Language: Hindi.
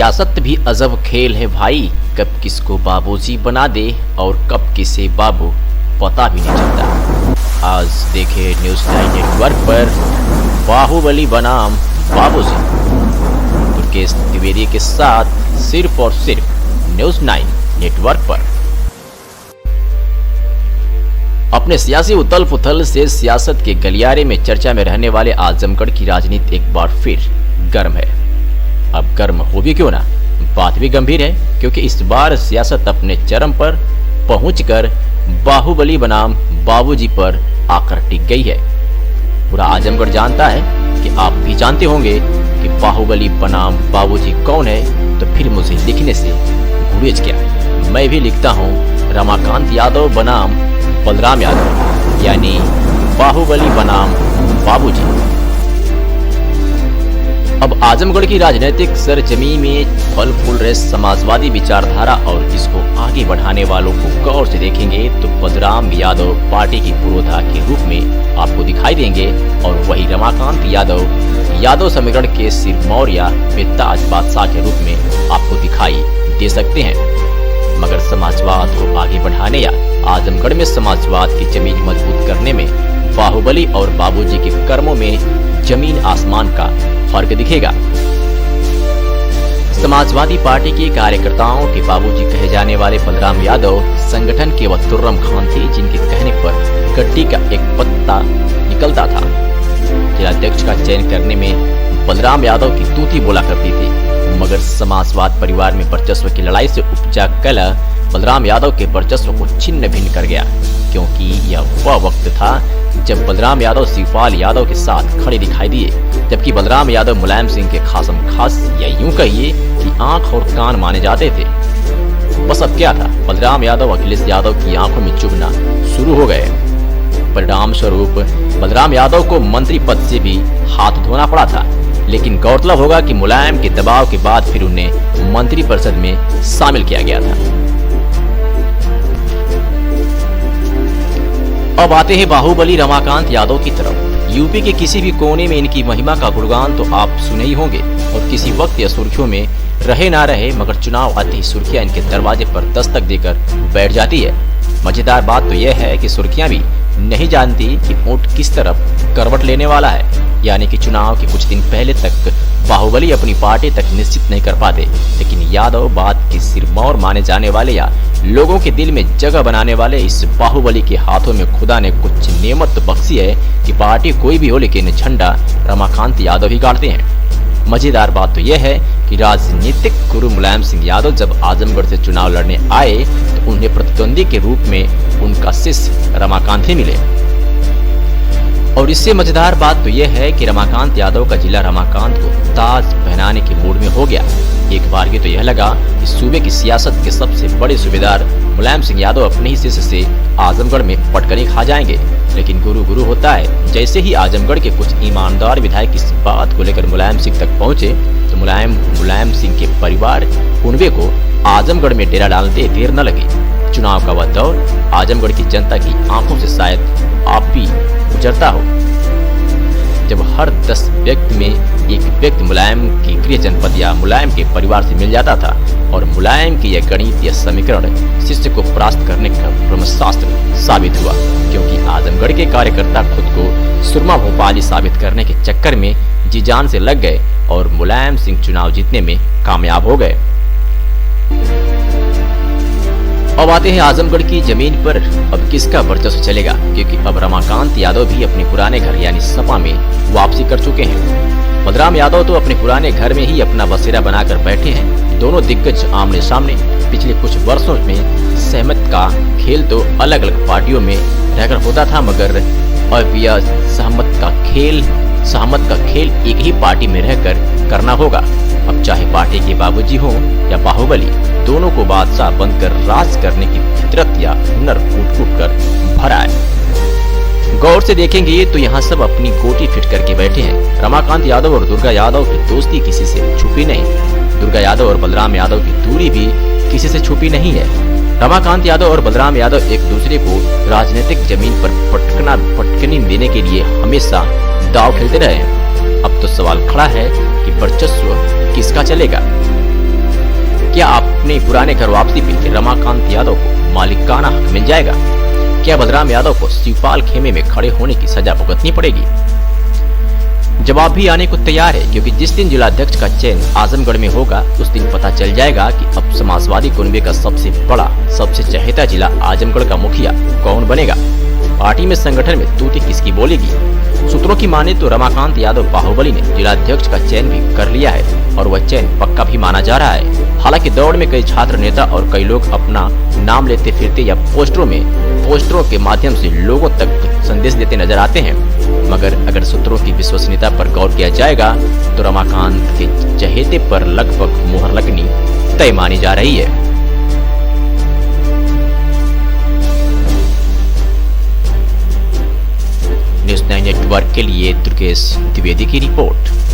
सियासत भी अजब खेल है भाई, कब किसको बाबूजी बना दे और कब किसे बाबू पता भी नहीं चलता। आज देखे न्यूज़ 9 नेटवर्क पर बाहुबली बनाम बाबूजी, दुर्गेश द्विवेदी के साथ सिर्फ और सिर्फ न्यूज़ 9 नेटवर्क पर। अपने सियासी उथल पुथल से सियासत के गलियारे में चर्चा में रहने वाले आजमगढ़ की राजनीति एक बार फिर गर्म है। अब गर्म हो भी क्यों ना, बात भी गंभीर है, क्योंकि इस बार सियासत अपने चरम पर पहुंचकर बाहुबली बनाम बाबूजी पर आकर टिक गई है। पूरा आजमगढ़ जानता है कि आप भी जानते होंगे कि बाहुबली बनाम बाबूजी कौन है, तो फिर मुझे लिखने से गुरेज क्या। मैं भी लिखता हूँ रमाकांत यादव बनाम बलराम यादव, यानी बाहुबली बनाम बाबूजी। अब आजमगढ़ की राजनीतिक सरजमी में फल फूल रहे समाजवादी विचारधारा और इसको आगे बढ़ाने वालों को गौर से देखेंगे तो बलराम यादव पार्टी की पुरोधा के रूप में आपको दिखाई देंगे, और वही रमाकांत यादव समीकरण के सिरमौर या बेताज बादशाह के रूप में आपको दिखाई दे सकते हैं। मगर समाजवाद को आगे बढ़ाने या आजमगढ़ में समाजवाद की जमीन मजबूत करने में बाहुबली और बाबूजी के कर्मों में जमीन आसमान का फर्क दिखेगा। समाजवादी पार्टी के कार्यकर्ताओं के बाबूजी कहे जाने वाले बलराम यादव संगठन के वह तुर्रम खान थे, जिनके कहने पर गड्डी का एक पत्ता निकलता था। जिलाध्यक्ष का चयन करने में बलराम यादव की तूती बोला करती थी, मगर समाजवाद परिवार में वर्चस्व की लड़ाई से उपजा कलह बलराम यादव के वर्चस्व को छिन्न भिन्न कर गया, क्योंकि यह वह वक्त था जब बलराम यादव शिवपाल यादव के साथ खड़े दिखाई दिए, जबकि बलराम यादव मुलायम सिंह के खासम खास या यूं कहिए कि आंख और कान माने जाते थे। बस अब क्या था, बलराम यादव अखिलेश यादव की आंखों में चुभना शुरू हो गए। परिणाम स्वरूप बलराम यादव को मंत्री पद से भी हाथ धोना पड़ा था, लेकिन गौरतलब होगा कि मुलायम के दबाव के बाद फिर उन्हें मंत्रिपरिषद में शामिल किया गया था। अब आते हैं बाहुबली रमाकांत यादव की तरफ। यूपी के किसी भी कोने में इनकी महिमा का गुणगान तो आप सुने ही होंगे, और किसी वक्त यह सुर्खियों में रहे ना रहे, मगर चुनाव आते ही सुर्खियां इनके दरवाजे पर दस्तक देकर बैठ जाती है। मजेदार बात तो यह है कि सुर्खियां भी नहीं जानती कि वोट किस तरफ करवट लेने वाला है, यानी कि चुनाव के कुछ दिन पहले तक बाहुबली अपनी पार्टी तक निश्चित नहीं कर पाते, लेकिन यादव बात के सिरमौर माने जाने वाले या लोगों के दिल में जगह बनाने वाले इस बाहुबली के हाथों में खुदा ने कुछ नेमत बख्शी है कि पार्टी कोई भी हो, लेकिन झंडा रमाकांत यादव ही गाड़ते हैं। मजेदार बात तो यह है कि राजनीतिक गुरु मुलायम सिंह यादव जब आजमगढ़ से चुनाव लड़ने आए तो उन्हें प्रतिद्वंदी के रूप में उनका शिष्य रमाकांत ही मिले। और इससे मजेदार बात तो यह है कि रमाकांत यादव का जिला रमाकांत को ताज पहनाने के मूड में हो गया। एक बार की तो यह लगा कि सूबे की सियासत के सबसे बड़े सूबेदार मुलायम सिंह यादव अपने ही शिष्य से आजमगढ़ में पटकनी खा जाएंगे, लेकिन गुरु गुरु होता है। जैसे ही आजमगढ़ के कुछ ईमानदार विधायक इस बात को लेकर मुलायम सिंह तक पहुंचे तो मुलायम सिंह के परिवार कुनबे को आजमगढ़ में डेरा डालते देर न लगी। चुनाव का वह दौर आजमगढ़ की जनता की आंखों से शायद आप भी गुजरता हो, जब हर 10 व्यक्ति में एक व्यक्ति मुलायम की गृह जनपद या मुलायम के परिवार से मिल जाता था, और मुलायम की यह गणित या समीकरण शिष्य को परास्त करने का ब्रह्मशास्त्र साबित हुआ, क्योंकि आजमगढ़ के कार्यकर्ता खुद को सुरमा भोपाली साबित करने के चक्कर में जी जान से लग गए और मुलायम सिंह चुनाव जीतने में कामयाब हो गए। अब आते हैं आजमगढ़ की जमीन पर अब किसका वर्चस्व चलेगा, क्योंकि अब रमाकांत यादव भी अपने पुराने घर यानी सपा में वापसी कर चुके हैं। बलराम यादव तो अपने पुराने घर में ही अपना बसेरा बनाकर बैठे हैं। दोनों दिग्गज आमने सामने। पिछले कुछ वर्षों में सहमत का खेल तो अलग अलग पार्टियों में रहकर होता था, मगर अब यह सहमत का खेल एक ही पार्टी में रहकर करना होगा। अब चाहे पार्टी के बाबूजी हो या बाहुबली, दोनों को बादशाह बनकर राज करने की फितरत या हुनर कूट कर भरा है। गौर से देखेंगे तो यहाँ सब अपनी गोटी फिट करके बैठे हैं। रमाकांत यादव और दुर्गा यादव की दोस्ती किसी से छुपी नहीं। दुर्गा यादव और बलराम यादव की दूरी भी किसी से छुपी नहीं है। रमाकांत यादव और बलराम यादव एक दूसरे को राजनीतिक जमीन पर पटकनी देने के लिए हमेशा दांव खेलते रहे। अब तो सवाल खड़ा है कि वर्चस्व किसका चलेगा। क्या अपने पुराने घर वापसी पे रमाकांत यादव को मालिकाना हक मिल जाएगा? क्या बलराम यादव को शिवपाल खेमे में खड़े होने की सजा भुगतनी पड़ेगी? जवाब भी आने को तैयार है, क्योंकि जिस दिन जिलाध्यक्ष का चयन आजमगढ़ में होगा उस दिन पता चल जाएगा कि अब समाजवादी कुनबे का सबसे बड़ा, सबसे चहेता जिला आजमगढ़ का मुखिया कौन बनेगा। पार्टी में, संगठन में तूती किसकी बोलेगी। सूत्रों की माने तो रमाकांत यादव बाहुबली ने जिलाध्यक्ष का चयन भी कर लिया है और वह चयन पक्का भी माना जा रहा है। हालांकि दौड़ में कई छात्र नेता और कई लोग अपना नाम लेते फिरते या पोस्टरों के माध्यम से लोगों तक संदेश देते नजर आते हैं, मगर अगर सूत्रों की विश्वसनीयता पर गौर किया जाएगा तो रमाकांत के चहेते पर लगभग मुहर लगनी तय मानी जा रही है। न्यूज़ 9 नेटवर्क के लिए दुर्गेश द्विवेदी की रिपोर्ट।